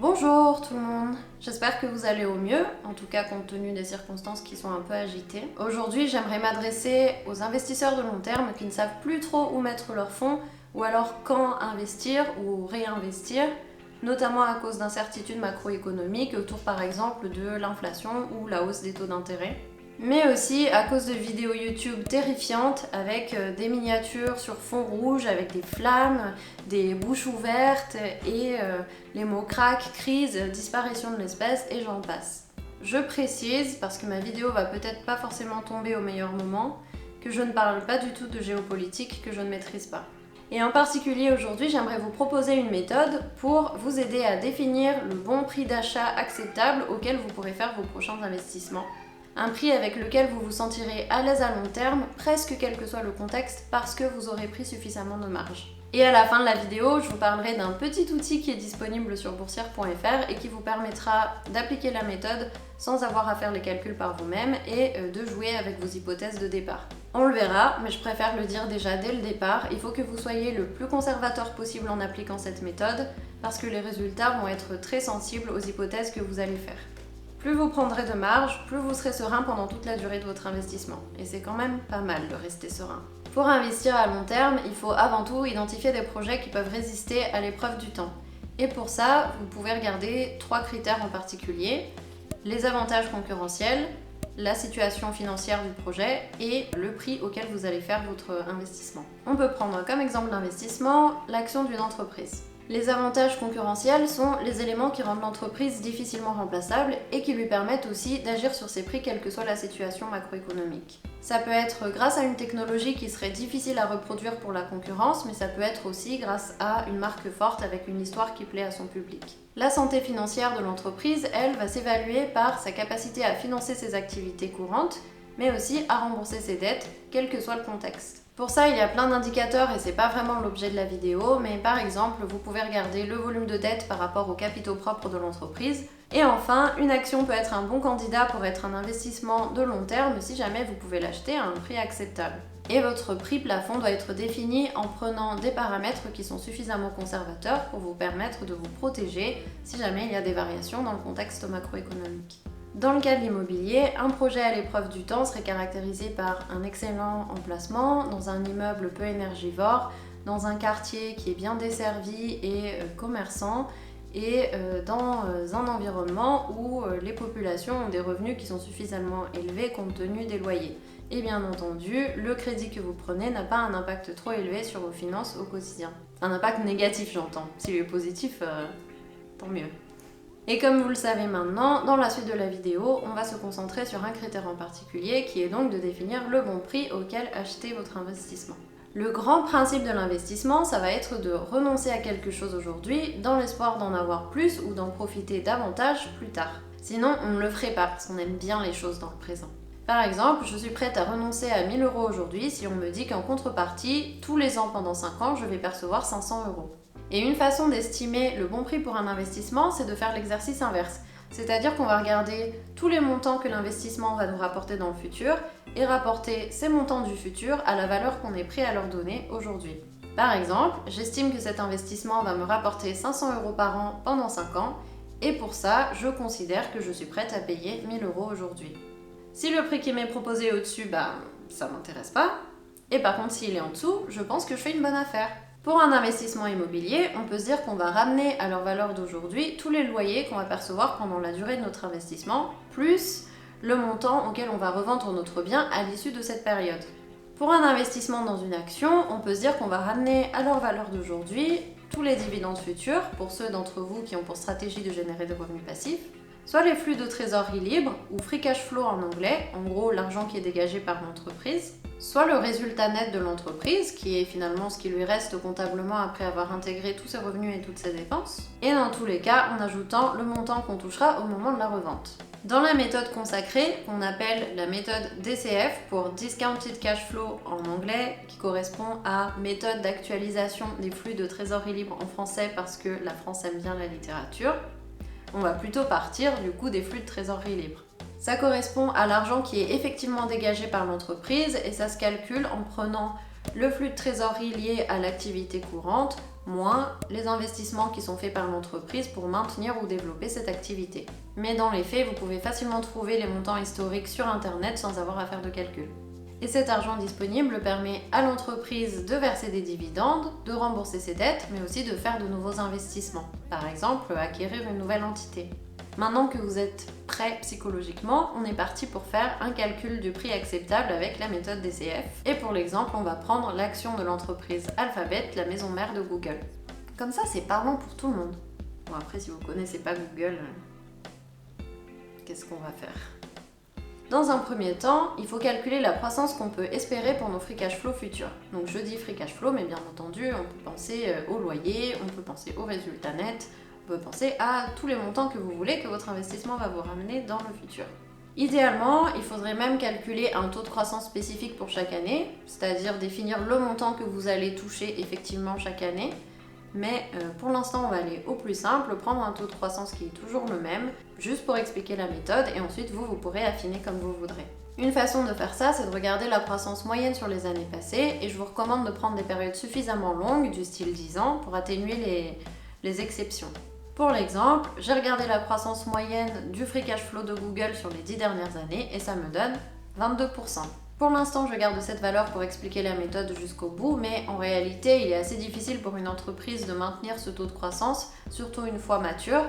Bonjour tout le monde, j'espère que vous allez au mieux, en tout cas compte tenu des circonstances qui sont un peu agitées. Aujourd'hui, j'aimerais m'adresser aux investisseurs de long terme qui ne savent plus trop où mettre leurs fonds ou alors quand investir ou réinvestir, notamment à cause d'incertitudes macroéconomiques autour par exemple de l'inflation ou la hausse des taux d'intérêt. Mais aussi à cause de vidéos YouTube terrifiantes avec des miniatures sur fond rouge avec des flammes, des bouches ouvertes et les mots crack, crise, disparition de l'espèce et j'en passe. Je précise, parce que ma vidéo va peut-être pas forcément tomber au meilleur moment, que je ne parle pas du tout de géopolitique que je ne maîtrise pas. Et en particulier aujourd'hui, j'aimerais vous proposer une méthode pour vous aider à définir le bon prix d'achat acceptable auquel vous pourrez faire vos prochains investissements. Un prix avec lequel vous vous sentirez à l'aise à long terme, presque quel que soit le contexte, parce que vous aurez pris suffisamment de marge. Et à la fin de la vidéo, je vous parlerai d'un petit outil qui est disponible sur boursière.fr et qui vous permettra d'appliquer la méthode sans avoir à faire les calculs par vous-même et de jouer avec vos hypothèses de départ. On le verra, mais je préfère le dire déjà dès le départ, il faut que vous soyez le plus conservateur possible en appliquant cette méthode, parce que les résultats vont être très sensibles aux hypothèses que vous allez faire. Plus vous prendrez de marge, plus vous serez serein pendant toute la durée de votre investissement. Et c'est quand même pas mal de rester serein. Pour investir à long terme, il faut avant tout identifier des projets qui peuvent résister à l'épreuve du temps. Et pour ça, vous pouvez regarder 3 critères en particulier: les avantages concurrentiels, la situation financière du projet et le prix auquel vous allez faire votre investissement. On peut prendre comme exemple d'investissement l'action d'une entreprise. Les avantages concurrentiels sont les éléments qui rendent l'entreprise difficilement remplaçable et qui lui permettent aussi d'agir sur ses prix quelle que soit la situation macroéconomique. Ça peut être grâce à une technologie qui serait difficile à reproduire pour la concurrence, mais ça peut être aussi grâce à une marque forte avec une histoire qui plaît à son public. La santé financière de l'entreprise, elle, va s'évaluer par sa capacité à financer ses activités courantes, mais aussi à rembourser ses dettes, quel que soit le contexte. Pour ça, il y a plein d'indicateurs et c'est pas vraiment l'objet de la vidéo, mais par exemple, vous pouvez regarder le volume de dette par rapport aux capitaux propres de l'entreprise. Et enfin, une action peut être un bon candidat pour être un investissement de long terme si jamais vous pouvez l'acheter à un prix acceptable. Et votre prix plafond doit être défini en prenant des paramètres qui sont suffisamment conservateurs pour vous permettre de vous protéger si jamais il y a des variations dans le contexte macroéconomique. Dans le cas de l'immobilier, un projet à l'épreuve du temps serait caractérisé par un excellent emplacement, dans un immeuble peu énergivore, dans un quartier qui est bien desservi et commerçant, et dans un environnement où les populations ont des revenus qui sont suffisamment élevés compte tenu des loyers. Et bien entendu, le crédit que vous prenez n'a pas un impact trop élevé sur vos finances au quotidien. Un impact négatif, j'entends. S'il est positif, tant mieux. Et comme vous le savez maintenant, dans la suite de la vidéo, on va se concentrer sur un critère en particulier qui est donc de définir le bon prix auquel acheter votre investissement. Le grand principe de l'investissement, ça va être de renoncer à quelque chose aujourd'hui dans l'espoir d'en avoir plus ou d'en profiter davantage plus tard. Sinon, on ne le ferait pas parce qu'on aime bien les choses dans le présent. Par exemple, je suis prête à renoncer à 1000 € aujourd'hui si on me dit qu'en contrepartie, tous les ans pendant 5 ans, je vais percevoir 500 €. Et une façon d'estimer le bon prix pour un investissement, c'est de faire l'exercice inverse. C'est-à-dire qu'on va regarder tous les montants que l'investissement va nous rapporter dans le futur et rapporter ces montants du futur à la valeur qu'on est prêt à leur donner aujourd'hui. Par exemple, j'estime que cet investissement va me rapporter 500 € par an pendant 5 ans et pour ça, je considère que je suis prête à payer 1000 € aujourd'hui. Si le prix qui m'est proposé au-dessus, ça m'intéresse pas. Et par contre, s'il est en dessous, je pense que je fais une bonne affaire. Pour un investissement immobilier, on peut se dire qu'on va ramener à leur valeur d'aujourd'hui tous les loyers qu'on va percevoir pendant la durée de notre investissement, plus le montant auquel on va revendre notre bien à l'issue de cette période. Pour un investissement dans une action, on peut se dire qu'on va ramener à leur valeur d'aujourd'hui tous les dividendes futurs, pour ceux d'entre vous qui ont pour stratégie de générer des revenus passifs, soit les flux de trésorerie libres, ou free cash flow en anglais, en gros l'argent qui est dégagé par l'entreprise, soit le résultat net de l'entreprise, qui est finalement ce qui lui reste comptablement après avoir intégré tous ses revenus et toutes ses dépenses, et dans tous les cas en ajoutant le montant qu'on touchera au moment de la revente. Dans la méthode consacrée, qu'on appelle la méthode DCF pour Discounted Cash Flow en anglais, qui correspond à méthode d'actualisation des flux de trésorerie libre en français parce que la France aime bien la littérature, on va plutôt partir du coup des flux de trésorerie libre. Ça correspond à l'argent qui est effectivement dégagé par l'entreprise et ça se calcule en prenant le flux de trésorerie lié à l'activité courante moins les investissements qui sont faits par l'entreprise pour maintenir ou développer cette activité. Mais dans les faits, vous pouvez facilement trouver les montants historiques sur internet sans avoir à faire de calcul. Et cet argent disponible permet à l'entreprise de verser des dividendes, de rembourser ses dettes, mais aussi de faire de nouveaux investissements. Par exemple, acquérir une nouvelle entité. Maintenant que vous êtes prêt psychologiquement, on est parti pour faire un calcul du prix acceptable avec la méthode DCF. Et pour l'exemple, on va prendre l'action de l'entreprise Alphabet, la maison mère de Google. Comme ça, c'est parlant pour tout le monde. Bon, après, si vous connaissez pas Google, qu'est-ce qu'on va faire ? Dans un premier temps, il faut calculer la croissance qu'on peut espérer pour nos free cash flow futurs. Donc je dis free cash flow, mais bien entendu, on peut penser au loyer, on peut penser au résultat net, on peut penser à tous les montants que vous voulez que votre investissement va vous ramener dans le futur. Idéalement, il faudrait même calculer un taux de croissance spécifique pour chaque année, c'est-à-dire définir le montant que vous allez toucher effectivement chaque année. Mais pour l'instant, on va aller au plus simple, prendre un taux de croissance qui est toujours le même, juste pour expliquer la méthode, et ensuite vous pourrez affiner comme vous voudrez. Une façon de faire ça, c'est de regarder la croissance moyenne sur les années passées, et je vous recommande de prendre des périodes suffisamment longues, du style 10 ans, pour atténuer les exceptions. Pour l'exemple, j'ai regardé la croissance moyenne du free cash flow de Google sur les 10 dernières années, et ça me donne 22%. Pour l'instant, je garde cette valeur pour expliquer la méthode jusqu'au bout, mais en réalité, il est assez difficile pour une entreprise de maintenir ce taux de croissance, surtout une fois mature.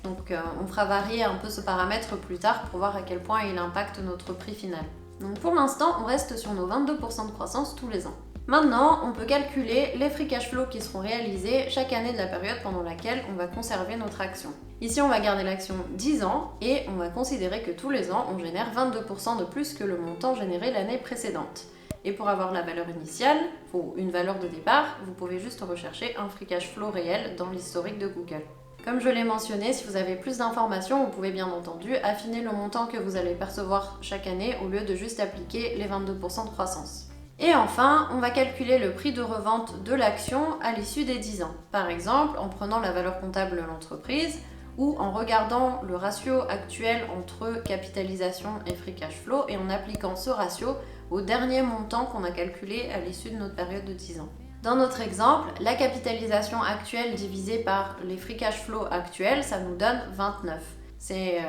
Donc on fera varier un peu ce paramètre plus tard pour voir à quel point il impacte notre prix final. Donc pour l'instant, on reste sur nos 22% de croissance tous les ans. Maintenant, on peut calculer les free cash flow qui seront réalisés chaque année de la période pendant laquelle on va conserver notre action. Ici, on va garder l'action 10 ans et on va considérer que tous les ans, on génère 22% de plus que le montant généré l'année précédente. Et pour avoir la valeur initiale, ou une valeur de départ, vous pouvez juste rechercher un free cash flow réel dans l'historique de Google. Comme je l'ai mentionné, si vous avez plus d'informations, vous pouvez bien entendu affiner le montant que vous allez percevoir chaque année au lieu de juste appliquer les 22% de croissance. Et enfin, on va calculer le prix de revente de l'action à l'issue des 10 ans. Par exemple, en prenant la valeur comptable de l'entreprise ou en regardant le ratio actuel entre capitalisation et free cash flow et en appliquant ce ratio au dernier montant qu'on a calculé à l'issue de notre période de 10 ans. Dans notre exemple, la capitalisation actuelle divisée par les free cash flow actuels, ça nous donne 29. C'est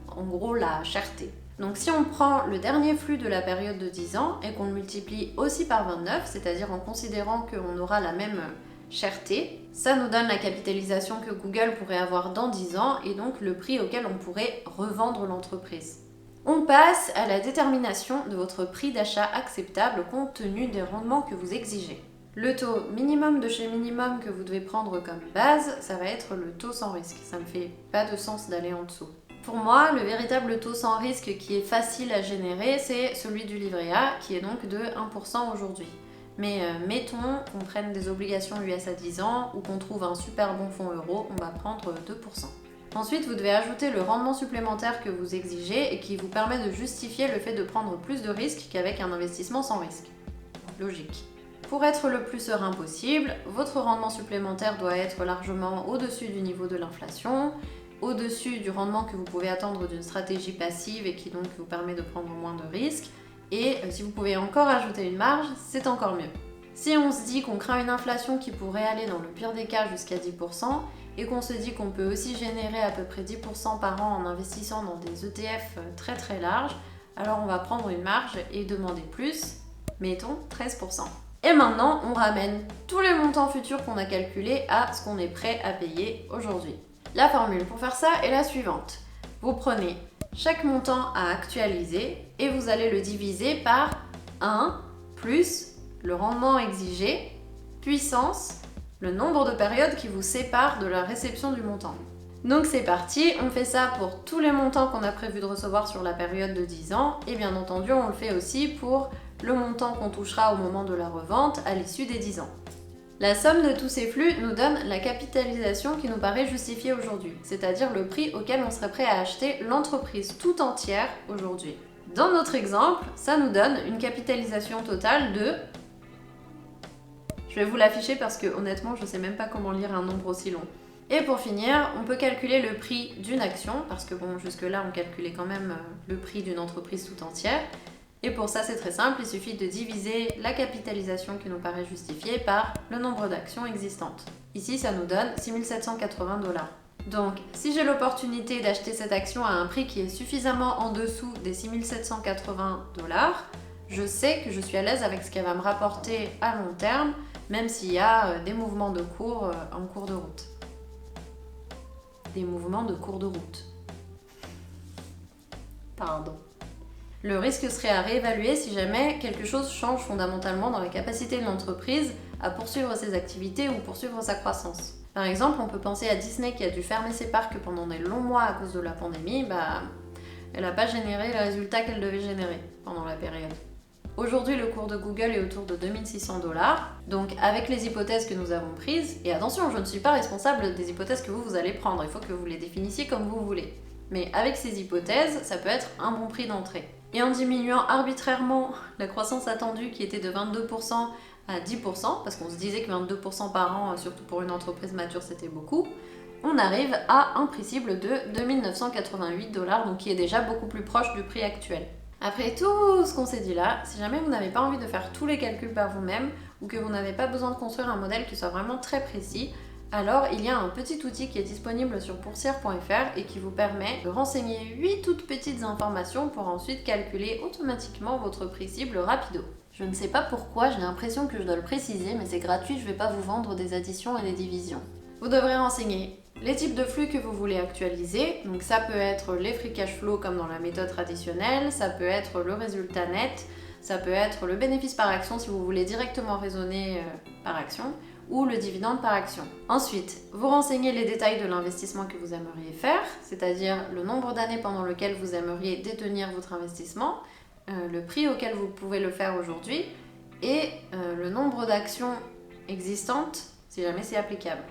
en gros la cherté. Donc si on prend le dernier flux de la période de 10 ans et qu'on le multiplie aussi par 29, c'est-à-dire en considérant qu'on aura la même cherté, ça nous donne la capitalisation que Google pourrait avoir dans 10 ans et donc le prix auquel on pourrait revendre l'entreprise. On passe à la détermination de votre prix d'achat acceptable compte tenu des rendements que vous exigez. Le taux minimum de chez minimum que vous devez prendre comme base, ça va être le taux sans risque. Ça ne fait pas de sens d'aller en dessous. Pour moi, le véritable taux sans risque qui est facile à générer, c'est celui du livret A, qui est donc de 1% aujourd'hui. Mais mettons qu'on prenne des obligations US à 10 ans ou qu'on trouve un super bon fonds euro, on va prendre 2%. Ensuite, vous devez ajouter le rendement supplémentaire que vous exigez et qui vous permet de justifier le fait de prendre plus de risques qu'avec un investissement sans risque. Logique. Pour être le plus serein possible, votre rendement supplémentaire doit être largement au-dessus du niveau de l'inflation, au-dessus du rendement que vous pouvez attendre d'une stratégie passive et qui donc vous permet de prendre moins de risques. Et si vous pouvez encore ajouter une marge, c'est encore mieux. Si on se dit qu'on craint une inflation qui pourrait aller dans le pire des cas jusqu'à 10% et qu'on se dit qu'on peut aussi générer à peu près 10% par an en investissant dans des ETF très très larges, alors on va prendre une marge et demander plus, mettons 13%. Et maintenant, on ramène tous les montants futurs qu'on a calculés à ce qu'on est prêt à payer aujourd'hui. La formule pour faire ça est la suivante. Vous prenez chaque montant à actualiser et vous allez le diviser par 1 plus le rendement exigé, puissance, le nombre de périodes qui vous séparent de la réception du montant. Donc c'est parti, on fait ça pour tous les montants qu'on a prévu de recevoir sur la période de 10 ans et bien entendu on le fait aussi pour le montant qu'on touchera au moment de la revente à l'issue des 10 ans. La somme de tous ces flux nous donne la capitalisation qui nous paraît justifiée aujourd'hui, c'est-à-dire le prix auquel on serait prêt à acheter l'entreprise tout entière aujourd'hui. Dans notre exemple, ça nous donne une capitalisation totale de... Je vais vous l'afficher parce que honnêtement, je ne sais même pas comment lire un nombre aussi long. Et pour finir, on peut calculer le prix d'une action, parce que bon, jusque-là, on calculait quand même le prix d'une entreprise tout entière. Et pour ça, c'est très simple, il suffit de diviser la capitalisation qui nous paraît justifiée par le nombre d'actions existantes. Ici, ça nous donne 6780 $. Donc, si j'ai l'opportunité d'acheter cette action à un prix qui est suffisamment en dessous des 6780 $, je sais que je suis à l'aise avec ce qu'elle va me rapporter à long terme, même s'il y a des mouvements de cours en cours de route. Des mouvements de cours de route. Pardon. Le risque serait à réévaluer si jamais quelque chose change fondamentalement dans la capacité de l'entreprise à poursuivre ses activités ou poursuivre sa croissance. Par exemple, on peut penser à Disney qui a dû fermer ses parcs pendant des longs mois à cause de la pandémie, elle n'a pas généré les résultats qu'elle devait générer pendant la période. Aujourd'hui, le cours de Google est autour de 2600 $, donc avec les hypothèses que nous avons prises, et attention, je ne suis pas responsable des hypothèses que vous allez prendre, il faut que vous les définissiez comme vous voulez. Mais avec ces hypothèses, ça peut être un bon prix d'entrée. Et en diminuant arbitrairement la croissance attendue qui était de 22% à 10%, parce qu'on se disait que 22% par an, surtout pour une entreprise mature, c'était beaucoup, on arrive à un prix cible de 2988 $, donc qui est déjà beaucoup plus proche du prix actuel. Après tout ce qu'on s'est dit là, si jamais vous n'avez pas envie de faire tous les calculs par vous-même, ou que vous n'avez pas besoin de construire un modèle qui soit vraiment très précis, alors il y a un petit outil qui est disponible sur boursière.fr et qui vous permet de renseigner 8 toutes petites informations pour ensuite calculer automatiquement votre prix cible rapido. Je ne sais pas pourquoi, j'ai l'impression que je dois le préciser, mais c'est gratuit, je ne vais pas vous vendre des additions et des divisions. Vous devrez renseigner les types de flux que vous voulez actualiser, donc ça peut être les free cash flow comme dans la méthode traditionnelle, ça peut être le résultat net, ça peut être le bénéfice par action si vous voulez directement raisonner par action, ou le dividende par action. Ensuite, vous renseignez les détails de l'investissement que vous aimeriez faire, c'est-à-dire le nombre d'années pendant lequel vous aimeriez détenir votre investissement, le prix auquel vous pouvez le faire aujourd'hui, et le nombre d'actions existantes, si jamais c'est applicable.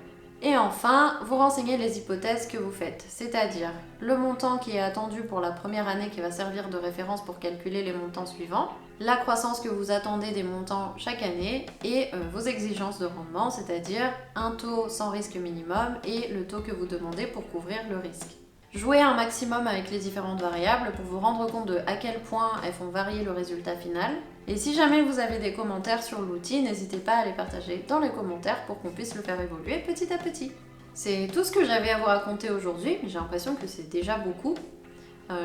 Et enfin, vous renseignez les hypothèses que vous faites, c'est-à-dire le montant qui est attendu pour la première année qui va servir de référence pour calculer les montants suivants, la croissance que vous attendez des montants chaque année et vos exigences de rendement, c'est-à-dire un taux sans risque minimum et le taux que vous demandez pour couvrir le risque. Jouez un maximum avec les différentes variables pour vous rendre compte de à quel point elles font varier le résultat final. Et si jamais vous avez des commentaires sur l'outil, n'hésitez pas à les partager dans les commentaires pour qu'on puisse le faire évoluer petit à petit. C'est tout ce que j'avais à vous raconter aujourd'hui, j'ai l'impression que c'est déjà beaucoup.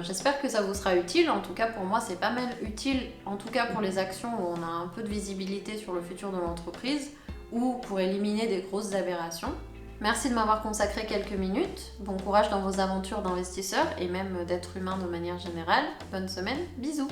J'espère que ça vous sera utile, en tout cas pour moi c'est pas mal utile, en tout cas pour les actions où on a un peu de visibilité sur le futur de l'entreprise ou pour éliminer des grosses aberrations. Merci de m'avoir consacré quelques minutes, bon courage dans vos aventures d'investisseur et même d'être humain de manière générale. Bonne semaine, bisous!